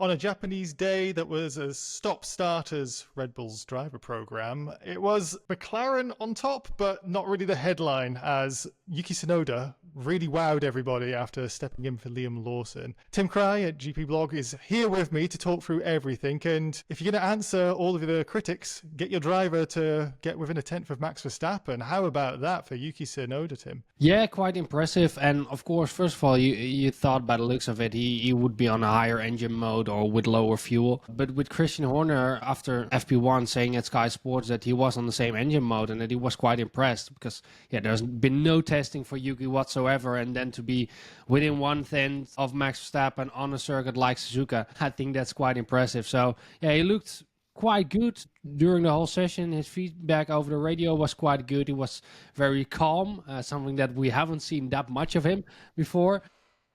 On a Japanese day that was as stop-start as Red Bull's driver program, it was McLaren on top, but not really the headline, as Yuki Tsunoda really wowed everybody after stepping in for Liam Lawson. Tim Kraaij at GP Blog is here with me to talk through everything, and if you're going to answer all of the critics, get your driver to get within a tenth of Max Verstappen. How about that for Yuki Tsunoda, Tim? Yeah, quite impressive. And of course, first of all, you thought by the looks of it, he would be on a higher engine mode or with lower fuel. But with Christian Horner, after FP1 saying at Sky Sports that he was on the same engine mode and that he was quite impressed because, there's been no testing for Yuki whatsoever. And then to be within 1/10 of Max Verstappen on a circuit like Suzuka, I think that's quite impressive. So, he looked quite good during the whole session. His feedback over the radio was quite good. He was very calm, something that we haven't seen that much of him before.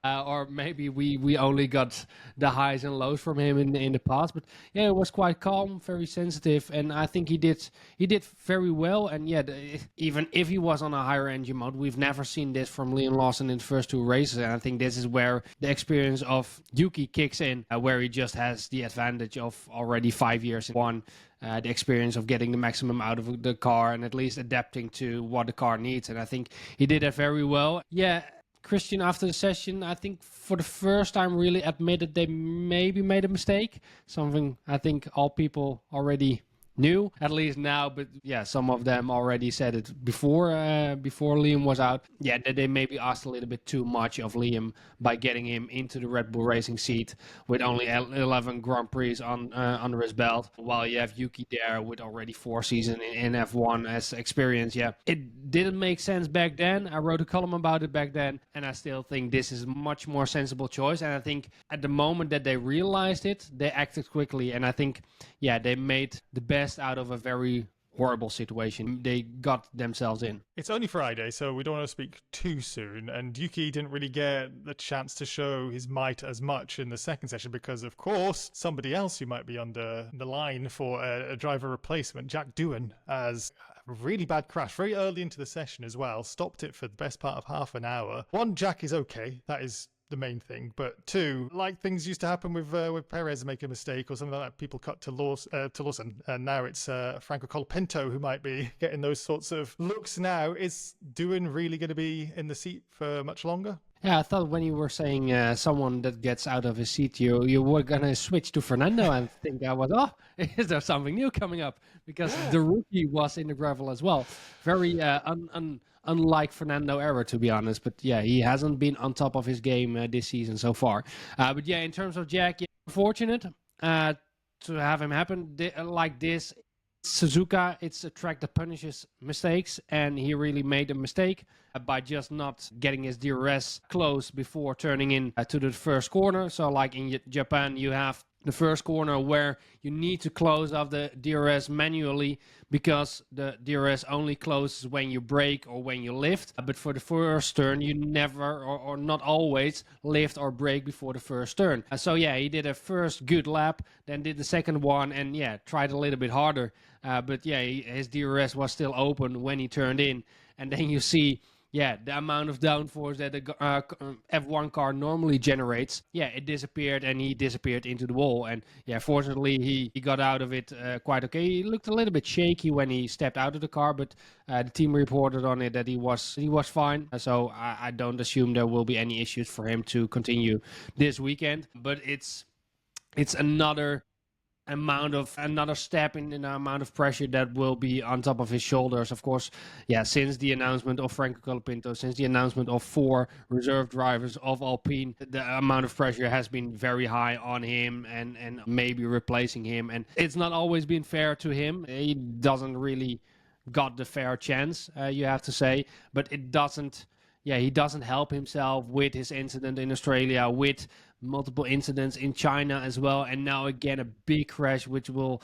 Or maybe we only got the highs and lows from him in the past. But it was quite calm, very sensitive, and I think he did very well. And even if he was on a higher engine mode, we've never seen this from Liam Lawson in the first two races. And I think this is where the experience of Yuki kicks in, where he just has the advantage of already 5 years in one. The experience of getting the maximum out of the car and at least adapting to what the car needs. And I think he did that very well. Christian, after the session, I think for the first time really admitted they maybe made a mistake. Something I think all people already knew, at least now. But some of them already said it before Liam was out. That they maybe asked a little bit too much of Liam by getting him into the Red Bull Racing seat with only 11 Grand Prix under his belt, while you have Yuki there with already 4 seasons in F1 as experience. It didn't make sense back then. I wrote a column about it back then, and I still think this is a much more sensible choice. And I think at the moment that they realized it, they acted quickly, and I think they made the best out of a very horrible situation they got themselves in. It's only Friday, so we don't want to speak too soon, and Yuki didn't really get the chance to show his might as much in the second session because, of course, somebody else who might be under the line for a driver replacement, Jack Doohan, has a really bad crash very early into the session as well, stopped it for the best part of half an hour. One, Jack is okay, that is the main thing, but two, like things used to happen with Perez make a mistake or something like that, people cut to Lawson, and now it's Franco Colapinto who might be getting those sorts of looks now. Is Doohan really going to be in the seat for much longer? I thought when you were saying someone that gets out of his seat, you were going to switch to Fernando and think I was, is there something new coming up? Because the rookie was in the gravel as well. Very unlike Fernando era, to be honest. But he hasn't been on top of his game this season so far. But in terms of Jack, unfortunate to have him happen like this. Suzuka, it's a track that punishes mistakes, and he really made a mistake by just not getting his DRS close before turning in to the first corner. So like in Japan, you have the first corner where you need to close off the DRS manually because the DRS only closes when you brake or when you lift. But for the first turn, you never or not always lift or brake before the first turn. So he did a first good lap, then did the second one and tried a little bit harder. But his DRS was still open when he turned in. And then you see the amount of downforce that the F1 car normally generates, it disappeared, and he disappeared into the wall. And fortunately, he got out of it quite okay. He looked a little bit shaky when he stepped out of the car, but the team reported on it that he was fine. So I don't assume there will be any issues for him to continue this weekend. But it's another step in the amount of pressure that will be on top of his shoulders. Of course, since the announcement of Franco Colapinto, since the announcement of 4 reserve drivers of Alpine, the amount of pressure has been very high on him and maybe replacing him. And it's not always been fair to him. He doesn't really got the fair chance, you have to say. But it doesn't... he doesn't help himself with his incident in Australia, with multiple incidents in China as well, and now again a big crash, which will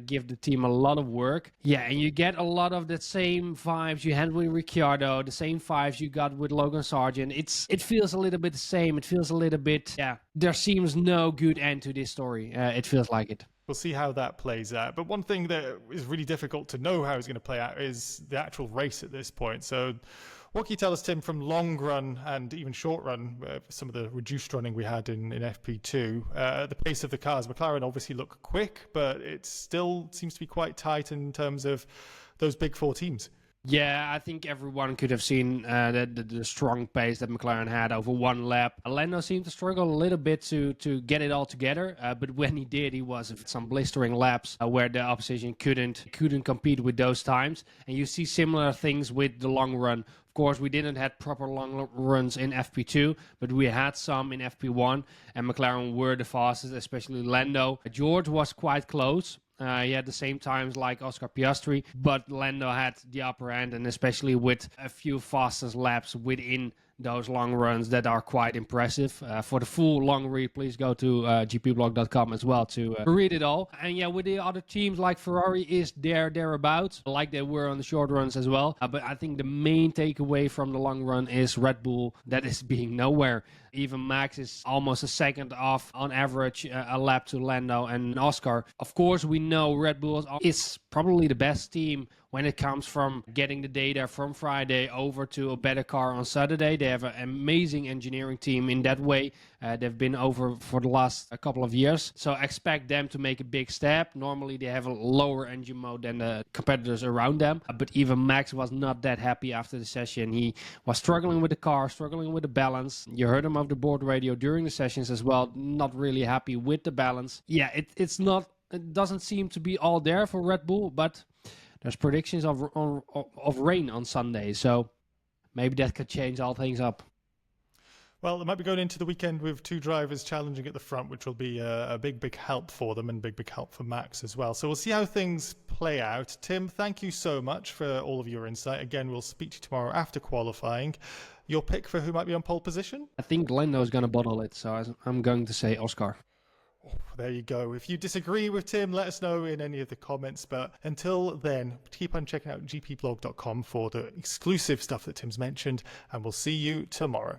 give the team a lot of work. And you get a lot of the same vibes you had with Ricciardo, the same vibes you got with Logan Sargent. It feels a little bit the same. It feels a little bit, there seems no good end to this story. It feels like it. We'll see how that plays out. But one thing that is really difficult to know how it's going to play out is the actual race at this point. So What can you tell us, Tim, from long run and even short run, some of the reduced running we had in FP2, the pace of the cars? McLaren obviously look quick, but it still seems to be quite tight in terms of those big four teams. Yeah, I think everyone could have seen the strong pace that McLaren had over one lap. Lando seemed to struggle a little bit to get it all together, but when he did, he was some blistering laps where the opposition couldn't compete with those times. And you see similar things with the long run. Of course, we didn't have proper long runs in FP2, but we had some in FP1, and McLaren were the fastest, especially Lando. George was quite close. He had the same times like Oscar Piastri, but Lando had the upper hand, and especially with a few fastest laps within those long runs that are quite impressive. For the full long read, please go to gpblog.com as well to read it all. And yeah, with the other teams like Ferrari is thereabouts, like they were on the short runs as well. But I think the main takeaway from the long run is Red Bull that is being nowhere. Even Max is almost a second off on average a lap to Lando and Oscar. Of course, we know Red Bull is probably the best team when it comes from getting the data from Friday over to a better car on Saturday. They have an amazing engineering team in that way. They've been over for the last couple of years. So expect them to make a big step. Normally they have a lower engine mode than the competitors around them. But even Max was not that happy after the session. He was struggling with the car, struggling with the balance. You heard him over the board radio during the sessions as well. Not really happy with the balance. Yeah, it doesn't seem to be all there for Red Bull, but there's predictions of rain on Sunday, so maybe that could change all things up. Well, they might be going into the weekend with two drivers challenging at the front, which will be a big help for them and big help for Max as well. So we'll see how things play out. Tim, thank you so much for all of your insight. Again, we'll speak to you tomorrow after qualifying. Your pick for who might be on pole position? I think Lando is going to bottle it, so I'm going to say Oscar. Oh, there you go. If you disagree with Tim, let us know in any of the comments. But until then, keep on checking out gpblog.com for the exclusive stuff that Tim's mentioned, and we'll see you tomorrow.